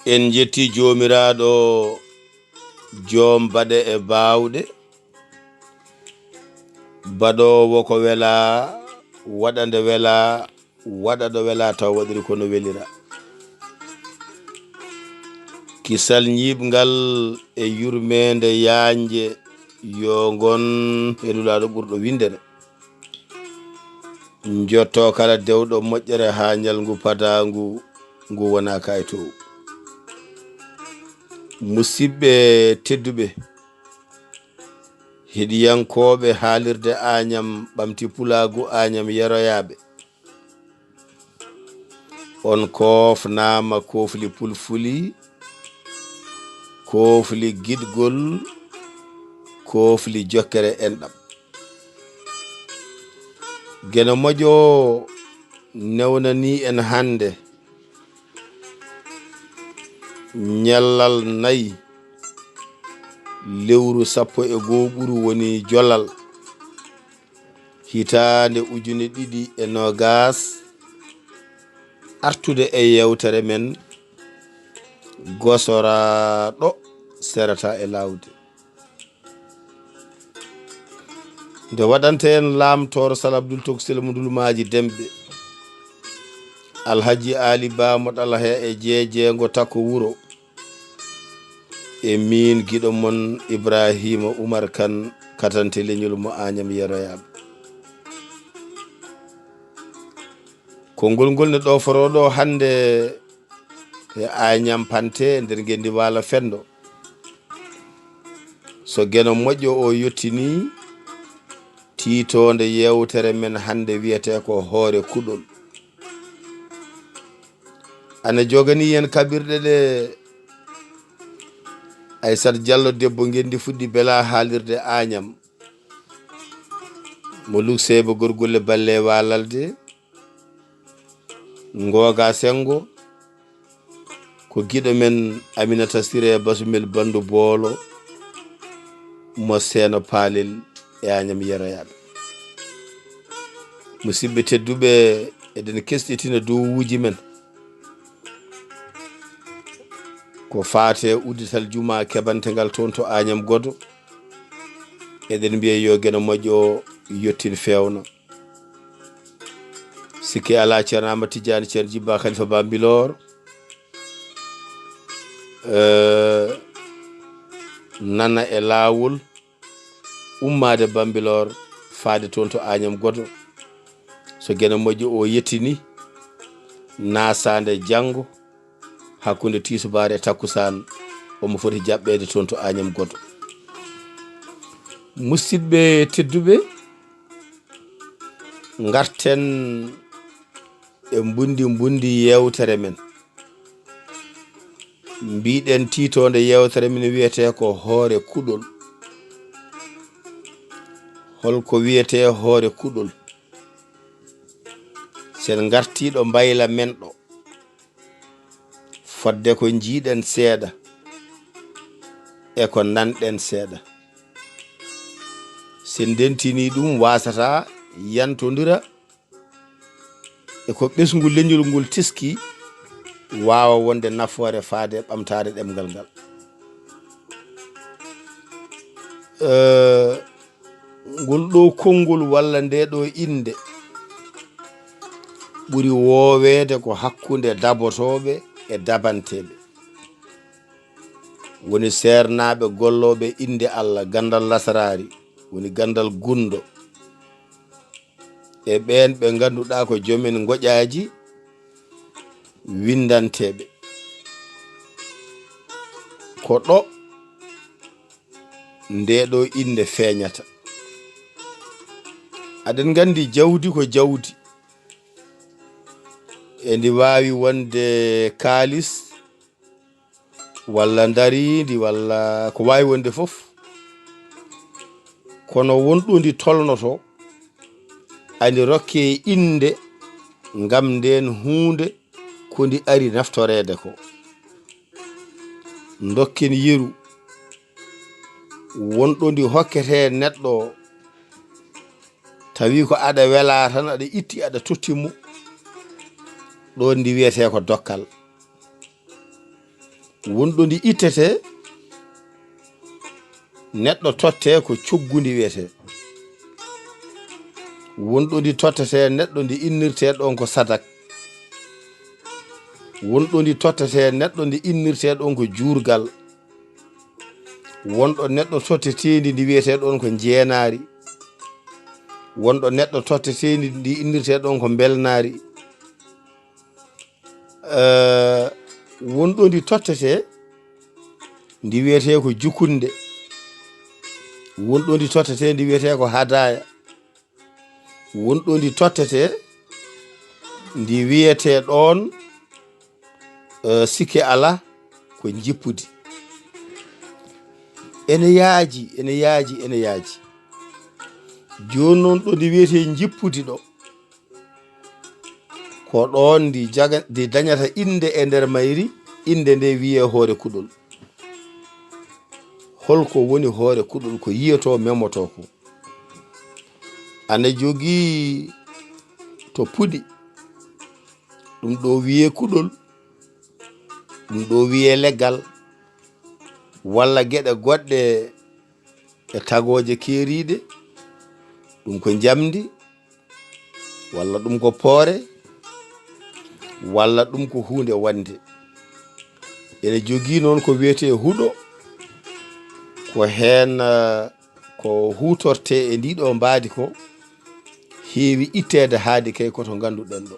en jetti jomiraɗo joom baɗe e bawɗe baɗowo ko wela waɗande wela waɗaɗo wela taw waɗiri kono welira kisal ñiɓgal e yurmede yanje yo gon helulaɗo ɓurɗo windere jotto kala dewɗo moƴƴere ha ñalngu padangu ngu wona kayto musidɓe tedduɓe heɗiyankoɓe haalirde Agnam ɓamti pulagu Agnam yeroyaɓe on kofnama kofli pulfuli kofli guiɗgol kofli jokkere enɗam geno moƴo newnani en hande ñallal nayi lewru 11 ɓuru woni jolal hitande 2020 artude e yewtere men gosoraɗo serata e lawde nde waɗante en lamtoro Sal Abdoul Tokosel Mudulmaji Demɓe Alhaji Ali Ba moɗala he e jeejengo takko wuro e min giɗo mon Ibrahima Oumar Kane katante leñol mo Agnam yeroyaɓe konngol ngol ne ɗo foroɗo hande e Agnam pante nder gendi wala fendo so geno moƴƴo o yettini tiitonde yewtere men hande wiyete ko hoore kuɗol ana jogani en kabirɗe ɗe Aissata Diallo debbo gendi fuɗɗi bela haalirde Agnam mo lukseba gorgolle balle walalde ngoga sengo ko giɗo men Aminata Siré Basumel Bandu Boolo mo seeno paalel e Agnam yeroyaɓe musidɓe tedduɓe eɗen kestitina dowuji men ko faate uddital juma kebantegal toon to Agnam Godo eɗen mbiya yo geno moƴƴo yettin fewna sikki ala ceerno Amadou Tidiane ceerno Djibba Khalifa Bambilor nana e lawol ummade Bambilor faade toon to Agnam Godo so geno moƴƴo o yettini nasande janggo hakkunde tisubare e takkusan omo foti jaɓɓede toon to Agnam Godo musidɓe tedduɓe garten e mbundi yewtere men mbiɗen tiitonde yewtere men wiyete ko hoore kuɗol holko wiyete hoore kuɗol sen gartiɗo mbayla men ɗo fodde ko jiiɗen seeɗa e ko nanɗen seeɗa sen dentini ɗum wasata yantodira e ko ɓesgu leñol ngol tiski wawa wonde nafoore faade ɓamtade ɗemgal ngal ngol ɗo konngol walla nde ɗo inde ɓuri woowede ko hakkunde dabotoɓe e dabanteɓe woni sernaɓe golloɓe inde Allah gandal lasarari woni gandal gundo e ɓen ɓe ganduɗa ko joomen ngoƴaji windanteɓe ko ɗo nde ɗo inde feeñata aɗen gandi jawdi ko jawdi e ndi wawi wonde kaalis walla daridi walla ko wawi wonde fof kono wonɗo ndi tolnoto andi rokke inde ngam nden hunde ko ndi ari naftorede ko dokken yeru wonɗo ndi hokkete neɗɗo tawi ko aɗa wela tan aɗa itti aɗa tottimo ɗon ndi wiyete ko dokkal wonɗo ndi ittete neɗɗo totte ko coggundi wiyete wonɗo ndi tottete neɗɗo ndi innirte ɗon ko sadak wonɗo ndi tottete neɗɗo ndi innirte ɗon ko juurgal wonɗo neɗɗo tottetendi ndi wiyete ɗon ko jeenaari wonɗo neɗɗo tottetendi ndi innirte ɗon ko belnaari wonɗo ndi tottete ndi wiyete ko jukunde wonɗo ndi tottete ndi wiyete ko hadaya wonɗo ndi tottete ndi wiyete ɗon sikke ala ko jippudi ene yaaji joni noon ɗo ndi wiyete jippudi ɗo ko ɗon ndi dañata inde e nder mayri inde nde wiye hoore kuɗol holko woni hoore kuɗol ko yiyato memoto ko ana jogii to puɗi ɗum ɗo wiye kuɗol ɗum ɗo wiye leggal walla geɗe goɗɗe e tagoje keeriɗe ɗum ko jamdi walla ɗum ko poore walla ɗum ko hunde wande ene jogii noon ko wiyete huɗo ko heen ko hutorte e ndiɗo mbaadi ko heewi ittede haadi kay koto ganduɗen ɗo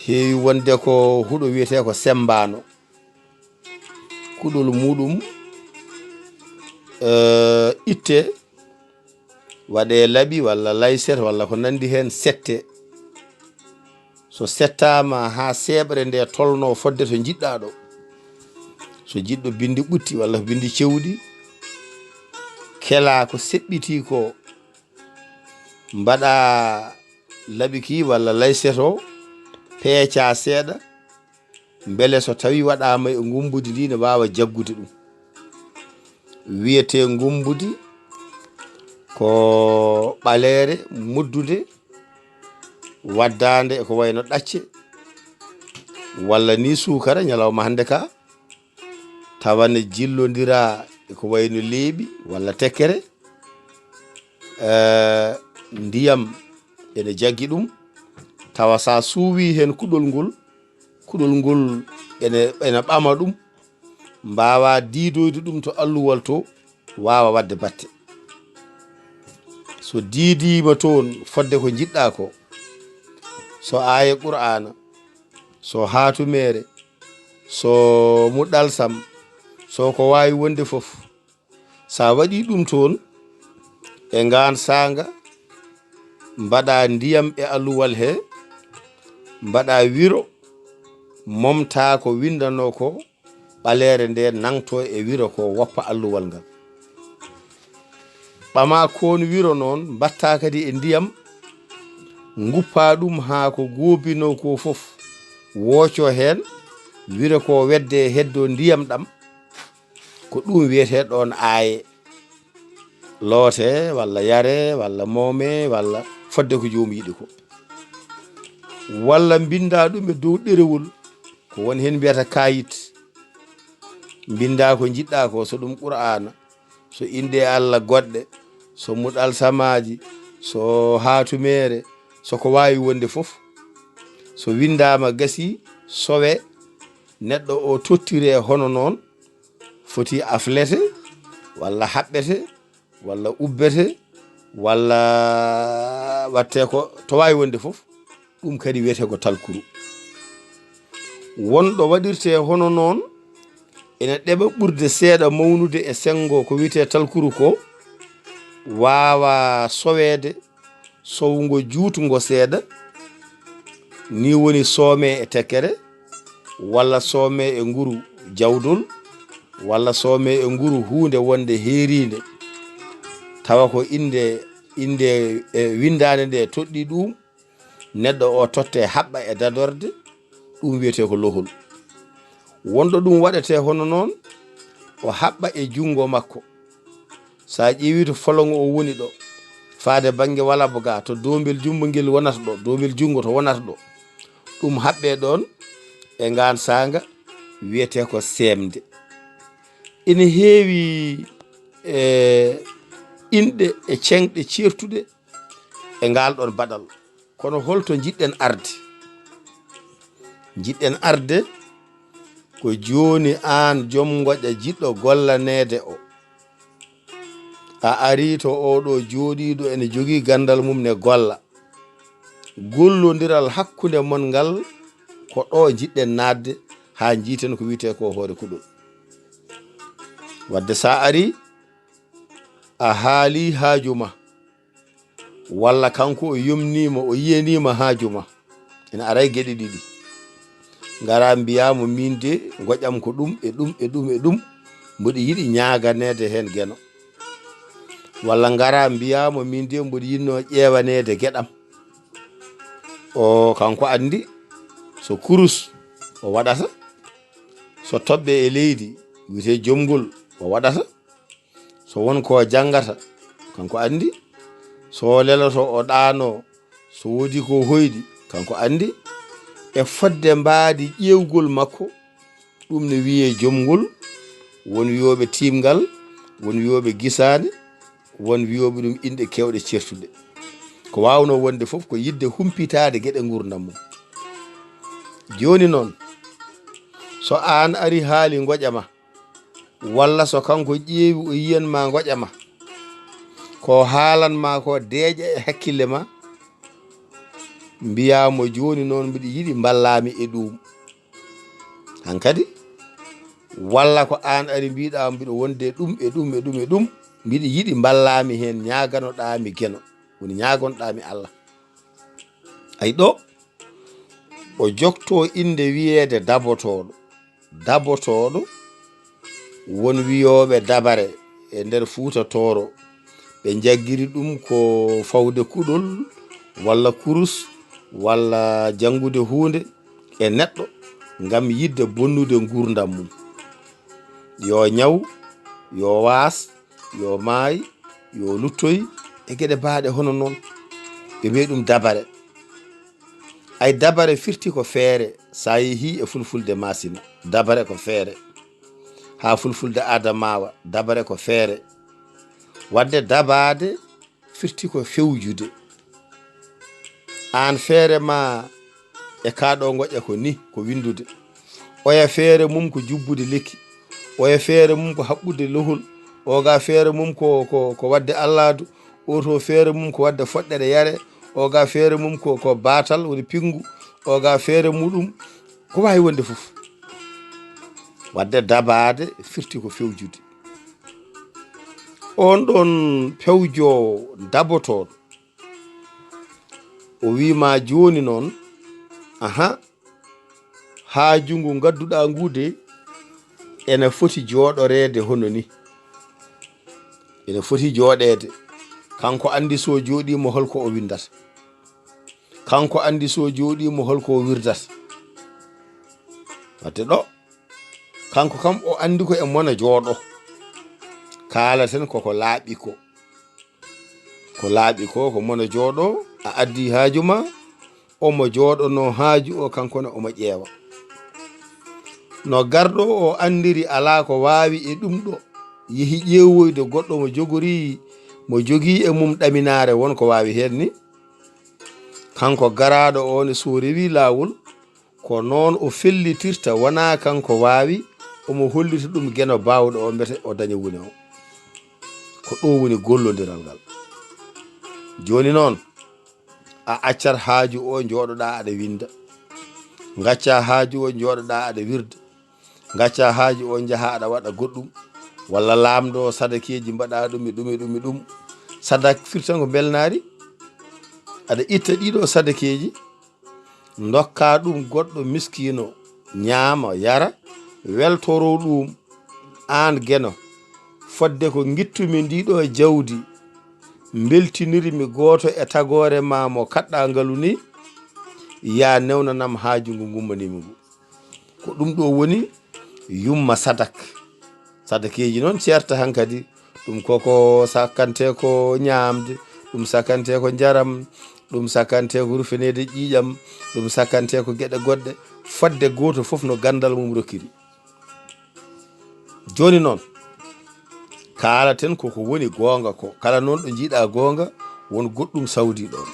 heewi wonde ko huɗo wiyete ko sembano kuɗol muɗum itte waɗe laɓi walla layset walla ko nandi hen sette so settama ha seɓre nde tolno fodde to jiɗɗa ɗo so jiɗɗo bindi ɓutti walla bindi cewɗi kela ko seɓɓiti ko mbaɗa laɓiki walla layset o peeca seeɗa beele so tawi waɗama e gumbudi ndi ne wawa jaggude ɗum wiyete gumbudi ko ɓaleere muddude waddande ko wayno ɗacce walla ni sukara ñalawma hande ka tawane jillodira ko wayno leeɓi walla tekkere ndiyam ene jaggi ɗum tawa sa suuwi hen kuɗol ngol ene ɓama ɗum mbawa diidoyde ɗum to alluwal to wawa wadde batte so diidima toon fodde ko jiɗɗa ko so aya qur'ana so hatumere so muɗɗal sam so ko wawi wonde fof sa waɗi ɗum toon e ngan sanga mbaɗa ndiyam e alluwal he mbaɗa wiro momta ko windano ko ɓaleere nde nangto e wiro ko woppa alluwal ngal ɓama kon wiro noon mbatta kadi e ndiyam guppa ɗum ha ko goobino ko fof wooco hen wiro ko wedde heddo ndiyam ɗam ko ɗum wiyete ɗon aaye loote walla yare walla moome walla fodde ko jomum yiɗi ko walla binda ɗum e dow ɗerewol ko woni hen mbiyata kayit binda ko jiɗɗa ko so ɗum qur'ana so inde Allah goɗɗe so muɗal samaji so hatumere so ko wawi wonde fof so windama gasi sowe neɗɗo o tottire hono noon foti aflete walla haɓɓete walla ubbete walla watte ko to wawi wonde fof ɗum kadi wiyete ko talkuru wonɗo waɗirte hono noon ene ɗeɓa ɓurde seeɗa mawnude e sengo ko wiyete talkuru ko wawa sowede sowgo juutungo seeɗa ni woni soome e tekkere walla soome e nguru jawdol walla soome e nguru hunde wonde heerinde tawa ko inde windande nde toɗɗi ɗum neɗɗo o totte haɓɓa e dadorde ɗum wiyete ko lohol wonɗo ɗum waɗete hono noon o haɓɓa e jungo makko sa ƴeewi to folongo o woni ɗo faade banggue walabo ga to dombel jumbo ngel wonata ɗo dombel jungo to wonata ɗo ɗum haɓɓe ɗon e ngan sanga wiyete ko semde. Ina heewi inɗe e cenɗe certuɗe e ngal ɗon baɗal. Kono holto jiɗɗen arde? Jiɗɗen arde ko joni an joom ngoƴa jiɗɗo gollanede o. A ari to oɗo jooɗiɗo ene jogii gandal mum ne golla. Gollodiral hakkunde mon ngal ko ɗo jiɗɗen nadde ha jiiten ko wiyete ko Hoyre Kuɗol. Wadde sa ari a haali haajuma walla kanko o yumnima o yiyanima haajuma, ina aray geɗe ɗiɗi. Ngara mbiyamo min de ngoƴam ko ɗum e ɗum e ɗum e ɗum, mboɗo yiɗi ñaganede hen geno. Walla ngara mbiyamo min de mboɗo yinno ƴewanede gueɗam. O kanko andi so kurus o waɗata, so toɓɓe e leydi wiyete jomgol o waɗata, so wonko jangata kanko andi, so leloto o ɗaano, so wodi ko hoyɗi kanko andi. E fodde mbaadi ƴewgol makko ɗum ne wiye jomgol, won wiyoɓe timgal, won wiyoɓe gisade, won wiyoɓe ɗum inɗe kewɗe certuɗe. Ko wawno wonde fof ko yidde humpitade gueɗe gurdam mum. Joni noon so an ari haali ngoƴama, walla so kanko ƴeewi o yiyanma ngoƴama, ko haalanma ko deeƴa e hakkille ma, mbiyamo joni noon mbiɗa yiɗi ballami e ɗum. Hankadi walla ko an ari mbiɗa mbiɗo wonde ɗum e ɗum e ɗum e ɗum, mbiɗa yiɗi ballami hen, ñaganoɗami geno, woni ñagonɗami Allah. Ay ɗo o jokto inde wiyede dabotooɗo. Dabotooɗo won wiyoɓe dabare e nder Fuuta Tooro, ɓe jaggiri ɗum ko fawde kuɗol walla kurus walla jangude hunde e neɗɗo ngam yidde bonnude gurdam mum. Yo ñaw, yo waas, yo maayi, yo luttoy e gueɗe baaɗe hono noon. Ɓe mbiya ɗum dabare. Ay dabare firti ko feere sa yeehi e fulfulde masina. Dabare ko feere. Ha fulfulde Adamawa dabare ko feere. Wadde dabade firti ko fewjude. An feere ma e kaɗo ngoƴa ko ni ko windude. Oya feere mum ko jubbude lekki. Oya feere mum ko haɓɓude lohol. Oga feere mum ko wadde alladu. Oto feere mum ko wadde foɗɗere yare. Oga feere mum ko batal woni pingu. Oga feere muɗum ko wawi wonde fof. Wadde dabade firti ko fewjude. On ɗon pewjo dabotoɗo o wima joni noon, aha, haajungu gadduɗa ngude ene foti joɗorede hono ni. Ene foti joɗede. Kanko andi so joɗimo holko o windata. Kanko andi so joɗimo holko o wirdata. Wadde ɗo kanko kam o andi ko e mona jooɗo. Kaalaten koko laaɓi ko. Ko laaɓi ko mona jooɗo, a addi haajuma, omo jooɗono haaju o kankone omo ƴeewa. No garɗo o andiri ala ko wawi e ɗum ɗo, yehi ƴeewoyde goɗɗo mo jogii e mum ɗaminare won ko wawi hen ni. Kanko garaɗo o ne so rewi lawol ko noon o fellitirta, wona kanko wawi omo hollita ɗum geno bawɗo o mbete o daña woni o. Ko ɗo woni gollodiral ngal. Joni noon a accat haaju o jooɗoɗa aɗa winda. Gacca haaju o jooɗoɗa aɗa wirda. Gacca haaju o jaha aɗa waɗa goɗɗum. Walla lamɗo sadakeji mbaɗa ɗum e ɗum e ɗum e ɗum. Sadak firtan ko belnari. Aɗa itta ɗiɗo sadakeji dokka ɗum goɗɗo miskino ñaama yara, weltoro ɗum an geno fodde ko gittumi ndiɗo jawdi beltinirmi goto e tagore ma mo kaɗɗa ngalu ni, ya newnanam haaju ngu gummanimi ngu. Ko ɗum ɗo woni yumma sadak. Sadakeji noon certa hankadi ɗum koko sakkante ko ñamde, ɗum sakkante ko jaram, ɗum sakkante ko rufinede ƴiƴam, ɗum sakkante ko gueɗe goɗɗe, fodde goto fof no gandal mum rokkiri. joni noon kaalaten koko woni goonga ko kala noon ɗo jiiɗa goonga won goɗɗum sawdi ɗon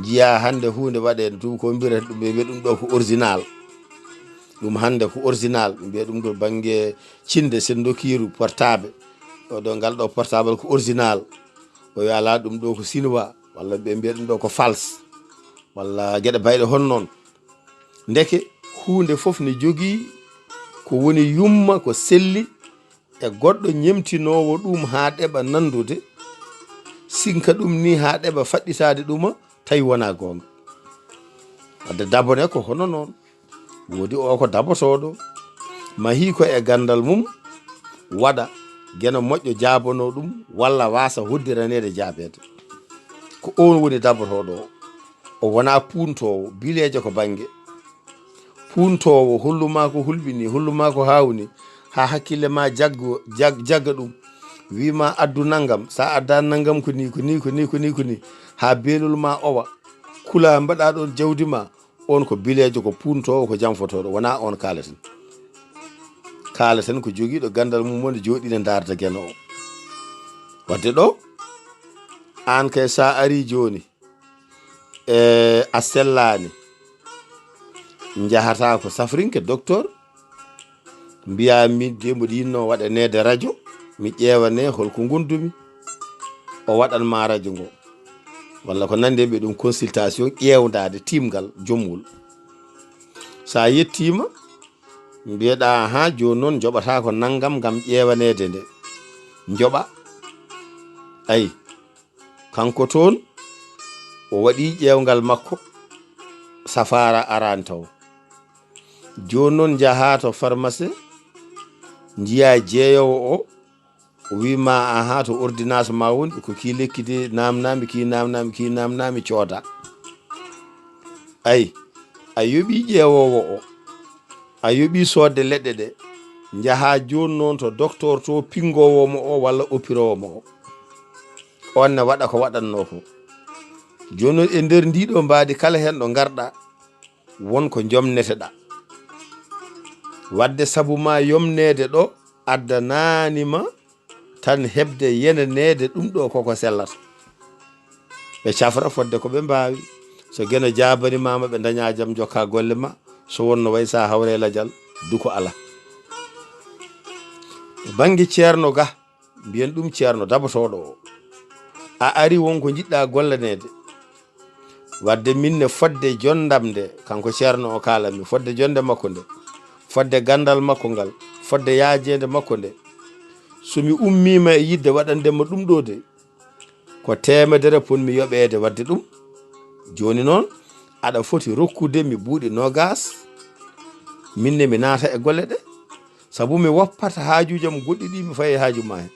jiya hande hunde waɗe ɗum ko mbirata ɗum ɓe ɗum ɗo ko original ɗum hande ko original ɓe mbiya ɗum ɗo banggue cinde sen dokiru portable ɗo ɗo ngal ɗo portable ko original o wi ala ɗum ɗo ko sinwa walla ɓe mbiya ɗum ɗo ko fals walla gueɗe bayɗe hon noon ndeke hunde foof ne jogii ko woni yumma ko selli e goɗɗo ñemtinowo ɗum ha ɗeɓa nandude sinka ɗum ni ha ɗeɓa faɗɗitade ɗuma tawi wona gonga wadde dabone ko hono noon woodi o ko dabotooɗo mahi ko e gandal mum waɗa gena moƴƴo jaabono ɗum walla wasa hoddiranede jaabede ko on woni dabotooɗo o wona puntowo bileje ko bangue puntowo holluma ko hulɓini holluma ko hawni ha hakkille ma jagga ɗum wima addu naggam sa adda naggam ko ni ko ni ko ni ko ni ko ni ha belol ma owa kula mbaɗa ɗon jawdi ma on ko bilejo ko puntowo ko jamfotoɗo wona on kalaten ko joguiɗo gandal mum wonde joɗine darda gueno o wadde ɗo an kay sa ari joni a sellani jahata ko safrinke docteur mbiya min de mboɗo yinno waɗanede radio mi ƴewane holko gondumi o waɗanma radio ngo walla ko nande ɓe ɗum consultation ƴewdade timgal jomgol sa yettima mbiyeɗa ha joni noon joɓata ko naggam gam ƴewanede nde joɓa ayi kanko toon o waɗi ƴewgal makko safara arani taw joni noon jaaha to pharmacie jiya jeeyowo o wima aha to ordonnance ma woni ko ki lekki de namnami ki namnami ki namnami cooda ayi a yoɓi ƴeewowo o a yoɓi sodde leɗɗe ɗe jaaha joni noon to docteur to pingowomo o walla opirowomo o on ne waɗa ko waɗanno ko joni noon e nder ndiɗo mbadi kala hen ɗo garɗa wonko jomneteɗa wadde saabu ma yomnede ɗo addananima tan hebde yenanede ɗum ɗo koko sellata ɓe cafra fodde ko ɓe mbawi so gueno jabanimama ɓe daña jaam jokka golle ma so wonno way sa hawre ladial duko ala banggue ceerno ga mbiyen ɗum ceerno dabotoɗo o a ari wonko jiɗɗa gollanede wadde minne fodde jondam nde kanko ceerno o kalami fodde jonde makko nde fodde gandal makko ngal fodde yaajede makko nde somi ummima e yidde waɗandema ɗum ɗo de ko temedere ponmi yoɓede wadde ɗum joni noon aɗa foti rokkude mi buuɗi nogas minne mi naata e golle ɗe saabu mi woppata haajujam goɗɗi ɗi mi fayi haaju ma hen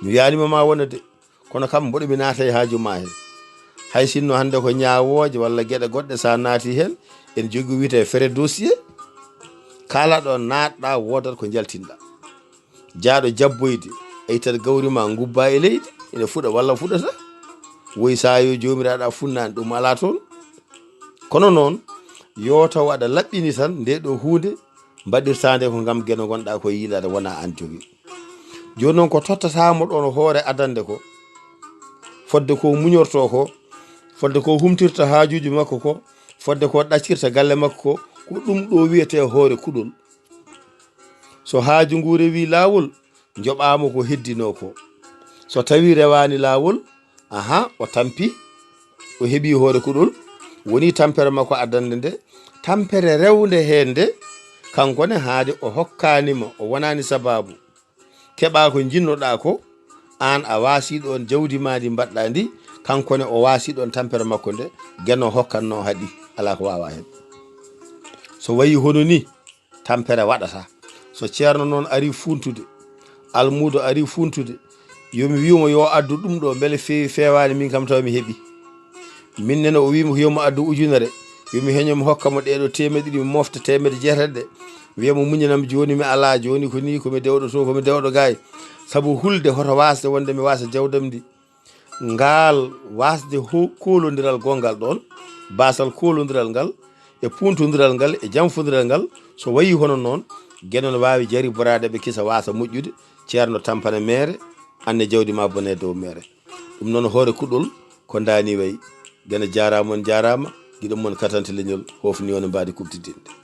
mi wiyanima ma wona de kono kam mboɗo mi naata e haaju ma hen hay sinno hande ko ñawoje walla gueɗe goɗɗe sa naati hen en jogui wiyete frais dossier kala ɗo natɗa wodat ko jaltinɗa jaaɗo jabboyde eytat gawrima gubba e leydi ene fuɗa walla fuɗata woyi sa yo jomiraɗa funnani ɗum ala toon kono noon yo taw aɗa laɓɓini tan nde ɗo hunde mbaɗirtande ko gam gueno gonɗa ko yiilade wona an jogui joni noon ko tottatamo ɗon hoore adande ko fodde ko muñorto ko fodde ko humtirta haajuji makko ko fodde ko ɗaccirta galle makko ko ɗum ɗo wiyete hoore kuɗol so haaju ngu rewi lawol joɓamo ko heddino ko so tawi rewani lawol aha o tampi o heeɓi hoore kuɗol woni tampere makko addande nde tampere rewde hen nde kankone haade o hokkanima o wonani sababu keɓa ko jinnoɗa ko an a wasi ɗon jawdi ma ndi mbaɗɗa ndi kankone o wasi ɗon tampere makko nde gueno hokkanno haaɗi ala ko wawa hen so wayi hono ni tampere waɗata so ceerno noon ari funtude almudo ari funtude yomi wimo yo addu ɗum ɗo beele fewi fewani min kam taw mi heeɓi minnene o wimo yomo addu ujunere yomi heñomi hokkamo ɗeɗo temedde ɗiɗi mi mofta temedde jeetati ɗe wiyamo muñanam joni mi ala joni ko ni komi dewɗo to komi dewɗo gay saabu hulde hoto wasde wonde mi wasa jawdam ndi ngal wasde kolodiral gongal ɗon basal kolodiral ngal e puntodiral ngal e jamfodiral ngal so wayi hono noon gueɗe no wawi jari borade ɓe kisa wasa moƴƴude ceerno tampana mere anne jawdi ma bone dow mere ɗum noon hoore kuɗol ko dani wayi gene jarama on jarama giɗo mon katante leñol hofni on mbadi kubtidinde